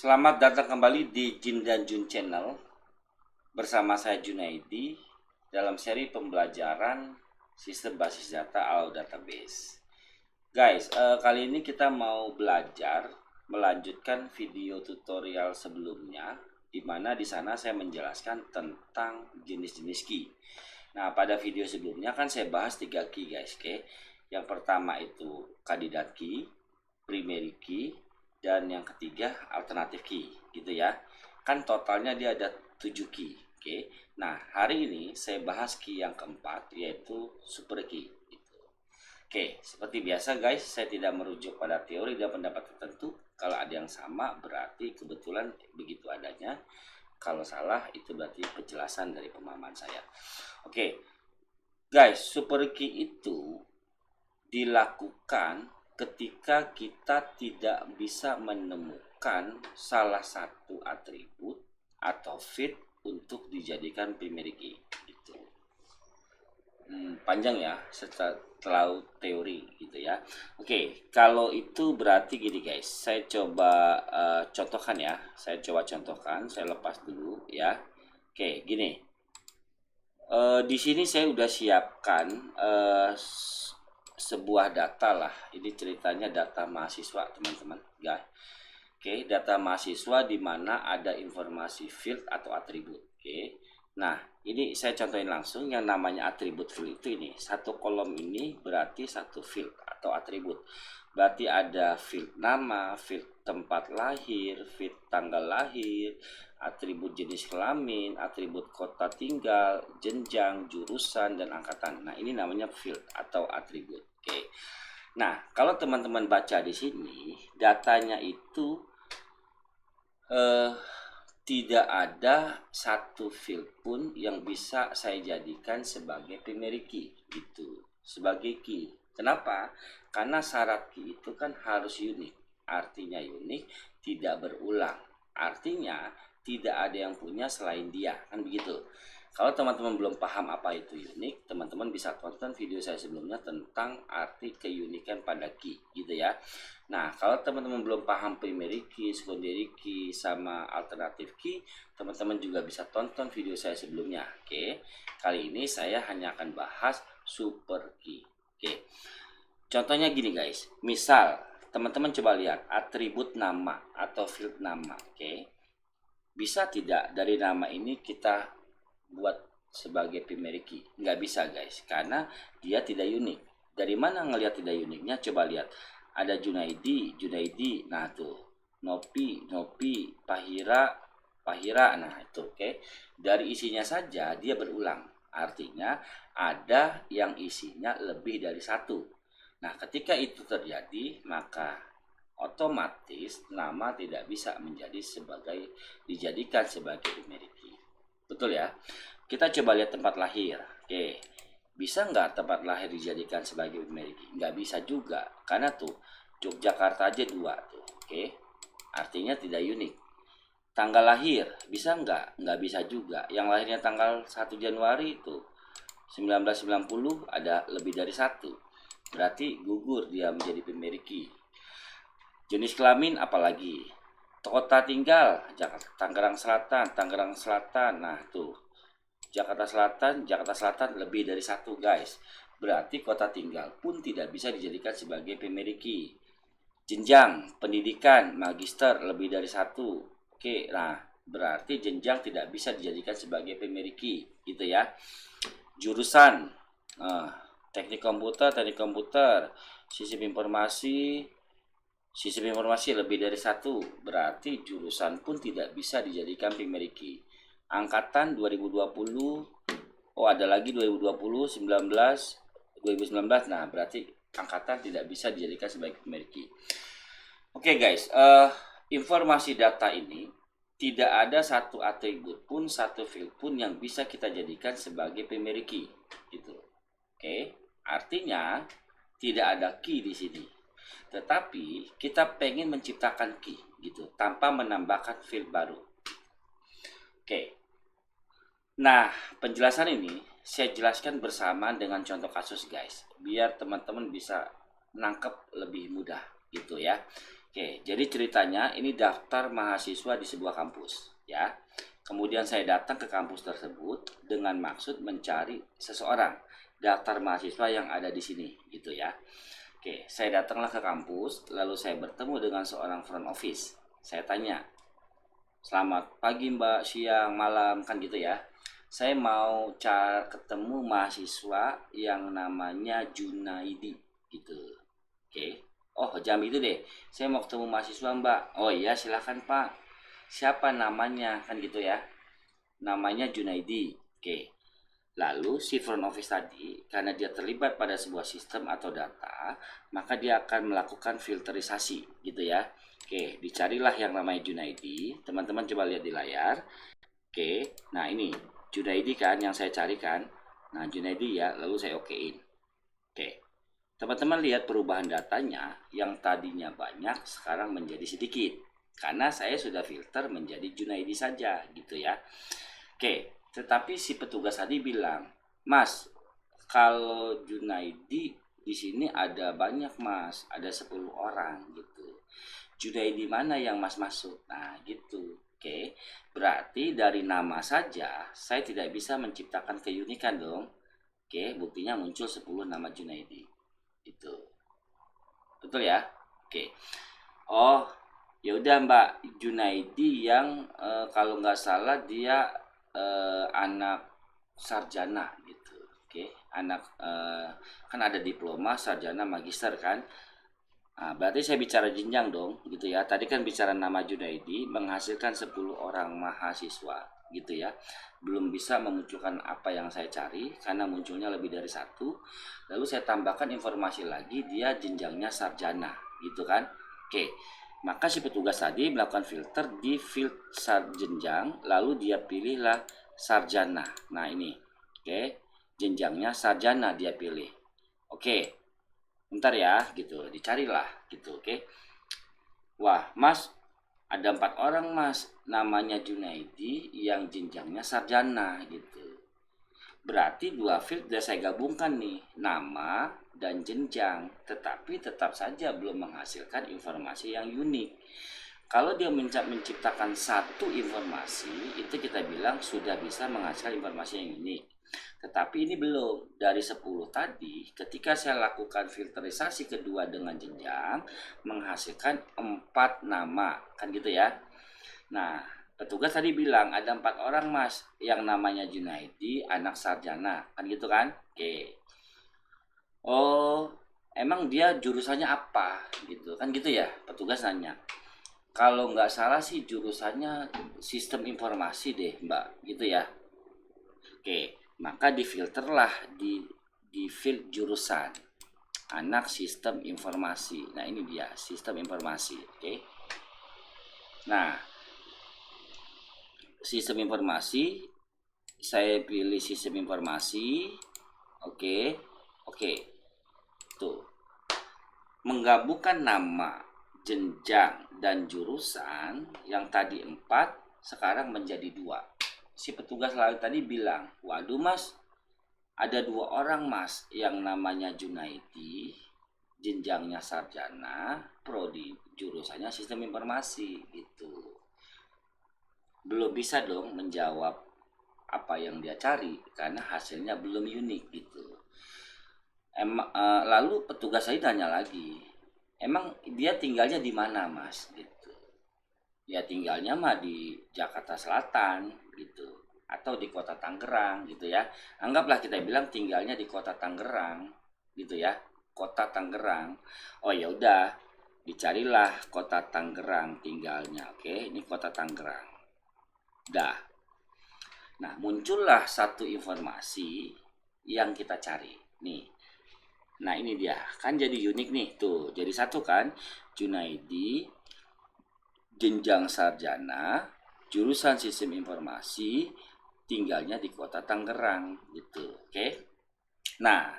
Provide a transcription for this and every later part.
Selamat datang kembali di Jin dan Jun Channel. Bersama saya Junaidi dalam seri pembelajaran sistem basis data atau database. Guys, kali ini kita mau belajar melanjutkan video tutorial sebelumnya, di mana di sana saya menjelaskan tentang jenis-jenis key. Nah, pada video sebelumnya kan saya bahas 3 key guys, oke? Yang pertama itu kandidat key, primary key, dan yang ketiga alternatif key, gitu ya. Kan totalnya dia ada 7 key, oke? Nah, hari ini saya bahas key yang keempat, yaitu super key. Oke, seperti biasa guys, saya tidak merujuk pada teori dan pendapat tertentu. Kalau ada yang sama, berarti kebetulan begitu adanya. Kalau salah, itu berarti penjelasan dari pemahaman saya. Oke, guys, super key itu dilakukan ketika kita tidak bisa menemukan salah satu atribut atau field untuk dijadikan primary key. Gitu. Panjang ya, terlalu teori gitu ya. Oke, kalau itu berarti gini guys, saya coba contohkan ya. Saya lepas dulu ya. Oke, gini. Di sini saya udah siapkan sebuah data lah. Ini ceritanya data mahasiswa teman-teman ya. Oke, data mahasiswa di mana ada informasi field atau atribut. Oke. Nah, ini saya contohin langsung yang namanya atribut field itu ini. Satu kolom ini berarti satu field atau atribut. Berarti ada field nama, field tempat lahir, field tanggal lahir, atribut jenis kelamin, atribut kota tinggal, jenjang, jurusan, dan angkatan. Nah, ini namanya field atau atribut. Oke. Nah, kalau teman-teman baca di sini, datanya itu tidak ada satu field pun yang bisa saya jadikan sebagai primary key gitu, sebagai key. Kenapa? Karena syarat key itu kan harus unik. Artinya unik, tidak berulang. Artinya tidak ada yang punya selain dia, kan begitu. Kalau teman-teman belum paham apa itu unik, teman-teman bisa tonton video saya sebelumnya tentang arti keunikan pada key gitu ya. Nah, kalau teman-teman belum paham primary key, secondary key, sama alternative key, teman-teman juga bisa tonton video saya sebelumnya. Oke, kali ini saya hanya akan bahas super key. Oke, contohnya gini guys, misal teman-teman coba lihat atribut nama atau field nama. Oke, bisa tidak dari nama ini kita buat sebagai primary key? Nggak bisa guys, karena dia tidak unik. Dari mana ngelihat tidak uniknya? Coba lihat, ada Junaidi, nah tuh, Nopi, Pahira, nah itu oke. Dari isinya saja dia berulang, artinya ada yang isinya lebih dari satu. Nah, ketika itu terjadi, maka otomatis nama tidak bisa dijadikan sebagai primary key. Betul ya? Kita coba lihat tempat lahir. Oke, bisa nggak tempat lahir dijadikan sebagai primary key? Nggak bisa juga, karena tuh Yogyakarta aja 2 tuh. Oke, artinya tidak unik. Tanggal lahir bisa nggak? Nggak bisa juga. Yang lahirnya tanggal 1 Januari itu 1990 ada lebih dari satu. Berarti gugur dia menjadi primary key. Jenis kelamin apalagi? Kota tinggal, Tangerang Selatan. Nah tuh, Jakarta Selatan lebih dari satu guys. Berarti kota tinggal pun tidak bisa dijadikan sebagai primary key. Jenjang pendidikan, magister lebih dari satu. Oke, nah berarti jenjang tidak bisa dijadikan sebagai primary key, gitu ya. Jurusan, teknik komputer, sistem informasi lebih dari satu, berarti jurusan pun tidak bisa dijadikan primary key. Angkatan 2020, ada lagi 2020, 19, 2019, nah berarti angkatan tidak bisa dijadikan sebagai primary key. Oke guys, informasi data ini tidak ada satu atribut pun, satu field pun yang bisa kita jadikan sebagai primary key, gitu. Oke, artinya tidak ada key di sini. Tetapi kita pengen menciptakan key gitu tanpa menambahkan field baru. Oke. Nah, penjelasan ini saya jelaskan bersamaan dengan contoh kasus guys, biar teman-teman bisa nangkep lebih mudah gitu ya. Oke, jadi ceritanya ini daftar mahasiswa di sebuah kampus, ya. Kemudian saya datang ke kampus tersebut dengan maksud mencari seseorang, daftar mahasiswa yang ada di sini, gitu ya. Oke, saya datanglah ke kampus, lalu saya bertemu dengan seorang front office. Saya tanya, selamat pagi Mbak, siang, malam, kan gitu ya. Saya mau ketemu mahasiswa yang namanya Junaidi, gitu. Oke. Oh, jam itu deh. Saya mau ketemu mahasiswa, Mbak. Oh iya, silahkan Pak. Siapa namanya? Kan gitu ya. Namanya Junaidi. Oke. Lalu si front office tadi, karena dia terlibat pada sebuah sistem atau data, maka dia akan melakukan filterisasi, gitu ya. Oke, dicarilah yang namanya Junaidi. Teman-teman coba lihat di layar. Oke, nah ini Junaidi kan yang saya carikan. Nah, Junaidi ya, lalu saya okein. Oke. Teman-teman lihat perubahan datanya yang tadinya banyak sekarang menjadi sedikit. Karena saya sudah filter menjadi Junaidi saja gitu ya. Oke, tetapi si petugas tadi bilang, "Mas, kalau Junaidi di sini ada banyak, Mas. Ada 10 orang gitu. Junaidi mana yang Mas masuk?" Nah, gitu. Oke. Berarti dari nama saja saya tidak bisa menciptakan keunikan dong. Oke, buktinya muncul 10 nama Junaidi. Itu. Betul ya? Oke. Oh, ya udah Mbak, Junaidi yang kalau nggak salah dia anak sarjana gitu. Oke, anak kan ada diploma, sarjana, magister kan. Nah, berarti saya bicara jenjang dong gitu ya. Tadi kan bicara nama Junaidi menghasilkan 10 orang mahasiswa gitu ya. Belum bisa memunculkan apa yang saya cari karena munculnya lebih dari satu. Lalu saya tambahkan informasi lagi dia jenjangnya sarjana gitu kan. Oke. Maka si petugas tadi melakukan filter di field jenjang lalu dia pilihlah sarjana. Nah, ini. Oke. Jenjangnya sarjana dia pilih. Oke. Bentar ya gitu, dicarilah gitu. Oke. Wah Mas, ada 4 orang Mas, namanya Junaidi yang jenjangnya sarjana gitu. Berarti dua field sudah saya gabungkan nih, nama dan jenjang, tetapi tetap saja belum menghasilkan informasi yang unik. Kalau dia menciptakan satu informasi, itu kita bilang sudah bisa menghasilkan informasi yang unik. Tetapi ini belum. Dari 10 tadi, ketika saya lakukan filterisasi kedua dengan jenjang, menghasilkan 4 nama. Kan gitu ya. Nah, petugas tadi bilang ada 4 orang Mas yang namanya Junaidi, anak sarjana. Kan gitu kan? Oke. Oh, emang dia jurusannya apa? Gitu. Kan gitu ya, petugas nanya. Kalau nggak salah sih jurusannya sistem informasi deh Mbak. Gitu ya. Oke, maka difilterlah di field jurusan anak sistem informasi. Nah, ini dia sistem informasi. Oke. Nah, sistem informasi saya pilih sistem informasi. Oke. Oke. Tuh. Menggabungkan nama, jenjang dan jurusan yang tadi 4 sekarang menjadi 2. Si petugas lain tadi bilang, "Waduh Mas, ada 2 orang Mas yang namanya Junaidi, jenjangnya sarjana, prodi jurusannya sistem informasi." Gitu. Belum bisa dong menjawab apa yang dia cari karena hasilnya belum unik gitu. Lalu petugas saya tanya lagi, "Emang dia tinggalnya di mana Mas?" Gitu. Ya tinggalnya mah di Jakarta Selatan gitu atau di kota Tangerang gitu ya. Anggaplah kita bilang tinggalnya di kota Tangerang gitu ya. Kota Tangerang. Oh ya udah, dicarilah kota Tangerang tinggalnya. Oke, ini kota Tangerang. Dah. Nah, muncullah satu informasi yang kita cari. Nih. Nah, ini dia. Kan jadi unik nih. Tuh, jadi satu kan. Junaidi, jenjang sarjana, jurusan sistem informasi, tinggalnya di kota Tangerang gitu. Oke. Nah,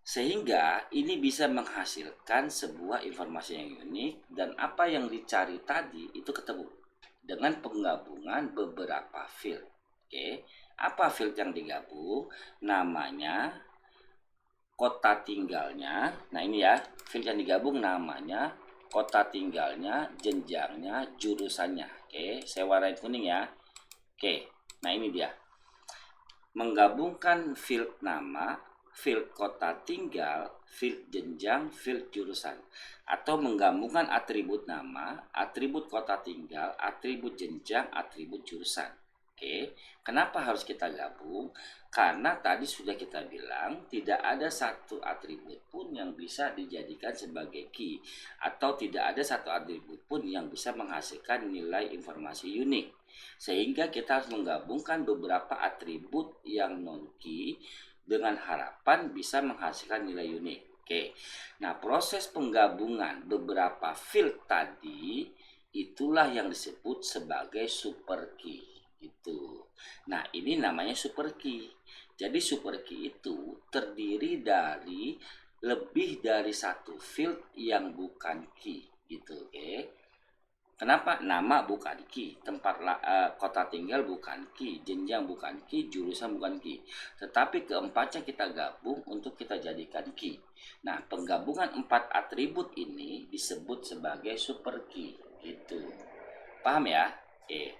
sehingga ini bisa menghasilkan sebuah informasi yang unik dan apa yang dicari tadi itu ketemu dengan penggabungan beberapa field. Oke. Apa field yang digabung? Namanya, kota tinggalnya. Nah, ini ya, field yang digabung namanya, kota tinggalnya, jenjangnya, jurusannya. Oke, saya warnain kuning ya. Oke, nah ini dia. Menggabungkan field nama, field kota tinggal, field jenjang, field jurusan. Atau menggabungkan atribut nama, atribut kota tinggal, atribut jenjang, atribut jurusan. Oke, kenapa harus kita gabung? Karena tadi sudah kita bilang tidak ada satu atribut pun yang bisa dijadikan sebagai key, atau tidak ada satu atribut pun yang bisa menghasilkan nilai informasi unik. Sehingga kita harus menggabungkan beberapa atribut yang non-key dengan harapan bisa menghasilkan nilai unik. Oke, nah proses penggabungan beberapa field tadi itulah yang disebut sebagai super key. Itu. Nah, ini namanya super key. Jadi super key itu terdiri dari lebih dari satu field yang bukan key, gitu, oke. Kenapa? Nama bukan key, kota tinggal bukan key, jenjang bukan key, jurusan bukan key. Tetapi keempatnya kita gabung untuk kita jadikan key. Nah, penggabungan 4 atribut ini disebut sebagai super key. Gitu. Paham ya? Oke.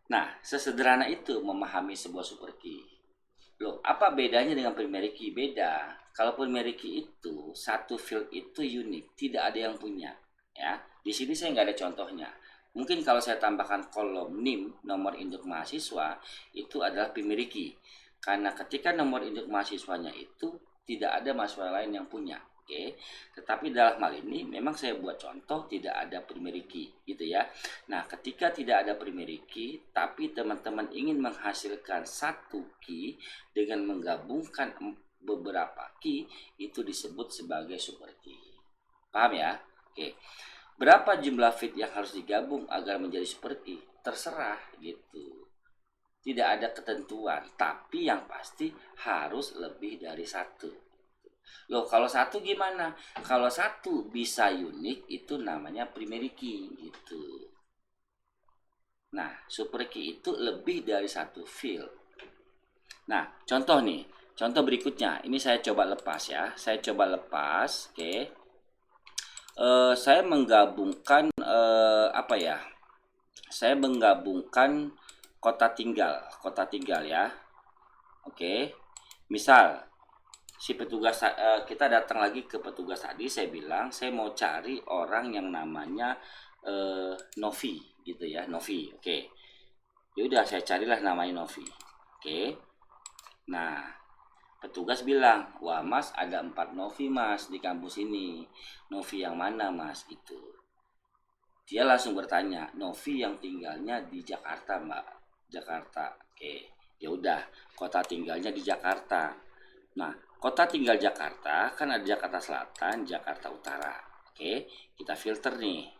Nah, sesederhana itu memahami sebuah super key. Loh, apa bedanya dengan primary key? Beda. Kalau primary key itu satu field itu unik, tidak ada yang punya. Ya, di sini saya nggak ada contohnya. Mungkin kalau saya tambahkan kolom NIM, nomor induk mahasiswa, itu adalah primary key. Karena ketika nomor induk mahasiswanya itu tidak ada mahasiswa lain yang punya. Oke, tetapi dalam hal ini memang saya buat contoh tidak ada primary key, gitu ya. Nah, ketika tidak ada primary key, tapi teman-teman ingin menghasilkan satu key dengan menggabungkan beberapa key, itu disebut sebagai super key. Paham ya? Oke. Berapa jumlah feed yang harus digabung agar menjadi super key? Terserah gitu. Tidak ada ketentuan, tapi yang pasti harus lebih dari satu. Loh, kalau satu gimana? Kalau satu bisa unik itu namanya primary key gitu. Nah, super key itu lebih dari satu field. Nah, contoh nih, contoh berikutnya. Ini saya coba lepas ya. Saya coba lepas, oke. Saya menggabungkan apa ya? Saya menggabungkan kota tinggal ya. Oke. Misal si petugas, kita datang lagi ke petugas tadi, saya bilang saya mau cari orang yang namanya Novi gitu ya, Novi. Oke. Ya udah, saya carilah namanya Novi. Oke. Nah, petugas bilang, wah mas ada 4 Novi mas di kampus ini. Novi yang mana mas? Gitu. Dia langsung bertanya, Novi yang tinggalnya di Jakarta mbak. Jakarta. Oke. Ya udah, kota tinggalnya di Jakarta. Nah, kota tinggal Jakarta kan ada Jakarta Selatan, Jakarta Utara. Oke, kita filter nih.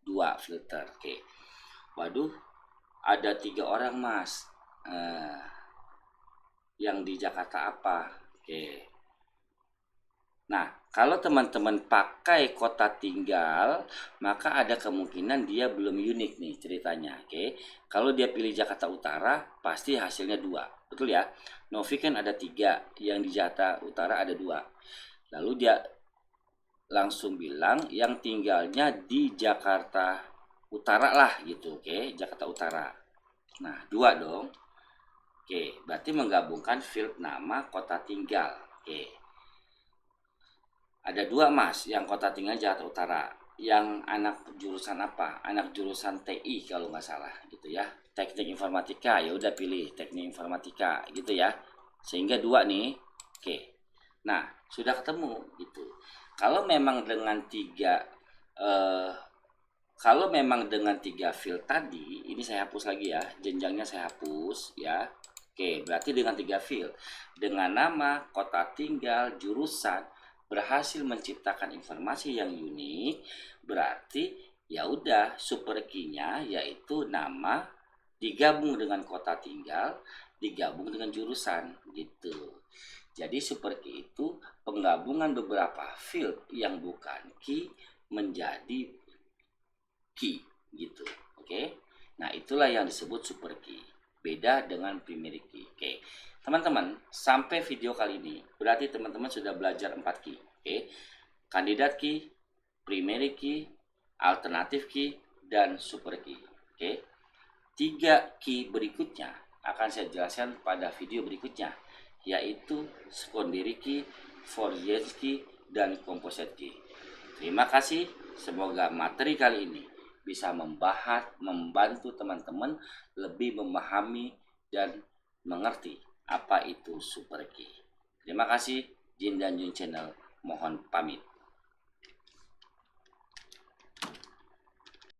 2 filter. Oke. Waduh, ada 3 orang mas. Yang di Jakarta apa? Oke. Nah, kalau teman-teman pakai kota tinggal, maka ada kemungkinan dia belum unik nih ceritanya. Oke. Kalau dia pilih Jakarta Utara, pasti hasilnya 2. Betul ya? Novi kan ada 3, yang di Jakarta Utara ada 2. Lalu dia langsung bilang yang tinggalnya di Jakarta Utara lah gitu. Oke, Jakarta Utara. Nah, 2 dong. Oke, berarti menggabungkan field nama kota tinggal. Oke. Ada 2 mas, yang kota tinggal Jakarta Utara. Yang anak jurusan apa? Anak jurusan TI kalau nggak salah gitu ya. Teknik informatika, ya udah pilih teknik informatika gitu ya. Sehingga 2 nih. Oke. Nah, sudah ketemu gitu. Kalau memang dengan 3 kalau memang dengan 3 field tadi, ini saya hapus lagi ya. Jenjangnya saya hapus ya. Oke, berarti dengan 3 field, dengan nama, kota tinggal, jurusan, berhasil menciptakan informasi yang unik, berarti ya udah super key-nya yaitu nama digabung dengan kota tinggal, digabung dengan jurusan gitu. Jadi super key itu penggabungan beberapa field yang bukan key menjadi key gitu. Oke. Nah, itulah yang disebut super key. Beda dengan primary key. Oke. Teman-teman, sampai video kali ini berarti teman-teman sudah belajar 4 key. Oke. Kandidat key, primary key, alternative key, dan super key. Oke. 3 key berikutnya akan saya jelaskan pada video berikutnya, yaitu secondary key, foreign key, dan composite key. Terima kasih. Semoga materi kali ini bisa membantu teman-teman lebih memahami dan mengerti apa itu super key. Terima kasih. Jin dan Jun Channel mohon pamit.